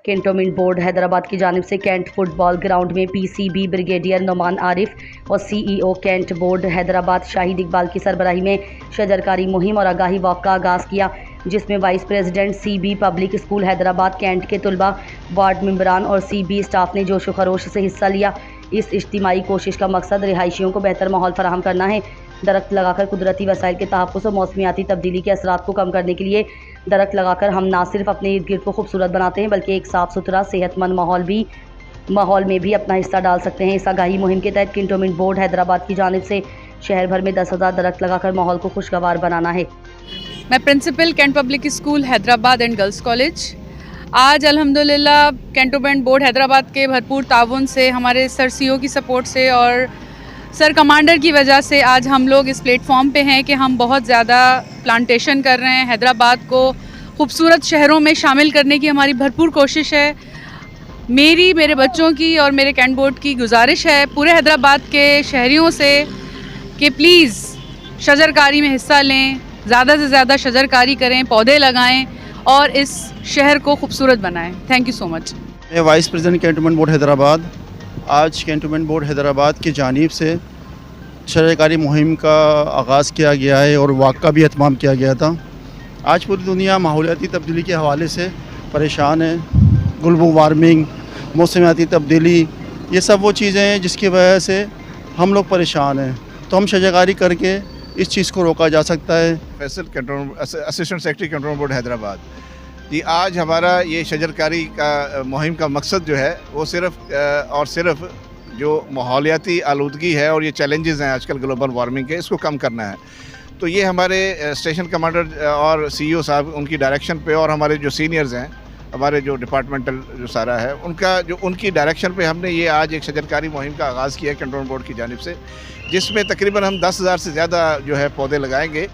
Cantonment board Hyderabad की जानिब से कैंट फुटबॉल ग्राउंड में पीसीबी ब्रिगेडियर नुमान आरिफ और CEO cantt board Hyderabad Shahid Iqbal की सरबराही में शजरकारी मुहिम और आगाही वॉक का आगाज़ किया, जिसमें vice president CB public school Hyderabad cantt के तलबा, वार्ड मेंबरान और सीबी स्टाफ ने जोश व खरोश से हिस्सा लिया। इस इज्तिमाई कोशिश का मकसद रिहायशियों को बेहतर माहौल फराहम करना है। दरख्त लगाकर कुदरती वसाइल के तहफ़्फ़ुज़ और मौसमियाती तब्दीली के असरात को कम करने के लिए दरख्त लगाकर हम ना सिर्फ अपने इर्द गिर्द को खूबसूरत बनाते हैं बल्कि एक साफ़ सुथरा सेहतमंद माहौल में भी अपना हिस्सा डाल सकते हैं। इस आगाही मुहिम के तहत कैंटोनमेंट बोर्ड हैदराबाद की जानिब से शहर भर में 10,000 दरख्त लगाकर माहौल को खुशगवार बनाना है। मैं principal cantt public school Hyderabad and girls college. आज अल्हम्दुलिल्लाह कैंटोनमेंट बोर्ड हैदराबाद के भरपूर ताउन से, हमारे सर सीईओ की सपोर्ट से और सर कमांडर की वजह से आज हम लोग इस प्लेटफॉर्म पे हैं कि हम बहुत ज़्यादा प्लांटेशन कर रहे हैं। हैदराबाद को खूबसूरत शहरों में शामिल करने की हमारी भरपूर कोशिश है। मेरे बच्चों की और मेरे कैंट बोर्ड की गुजारिश है पूरे हैदराबाद के शहरियों से कि प्लीज़ शजरकारी में हिस्सा लें, ज़्यादा से ज़्यादा शजरकारी करें, पौधे लगाएं और इस शहर को खूबसूरत बनाएं। Thank you so much. मैं vice president cantonment board Hyderabad. आज कैंटोनमेंट बोर्ड हैदराबाद की जानिब से शजरकारी मुहिम का आगाज़ किया गया है और वॉक का भी एहतमाम किया गया था। आज पूरी दुनिया माहौलियाती तब्दीली के हवाले से परेशान है। ग्लोबल वार्मिंग, मौसमियाती तब्दीली, ये सब वो चीज़ें हैं जिसकी वजह से हम लोग परेशान हैं। तो हम शजरकारी करके इस चीज़ को रोका जा सकता है। Assistant secretary cantonment board Hyderabad ji, आज हमारा ये शजरकारी का मुहिम का मकसद जो है वो सिर्फ जो माहौलियाती आलूदगी है और ये चैलेंजेस हैं आजकल ग्लोबल वार्मिंग के, इसको कम करना है। तो ये हमारे स्टेशन कमांडर और सीईओ साहब उनकी डायरेक्शन पे और हमारे जो सीनियर्स हैं, हमारे जो डिपार्टमेंटल जो सारा है उनकी डायरेक्शन पे हमने ये आज एक शजरकारी मुहिम का आगाज़ किया है कैंटोनमेंट बोर्ड की जानिब से, जिसमें तकरीबन हम 10,000 से ज़्यादा जो है पौधे लगाएंगे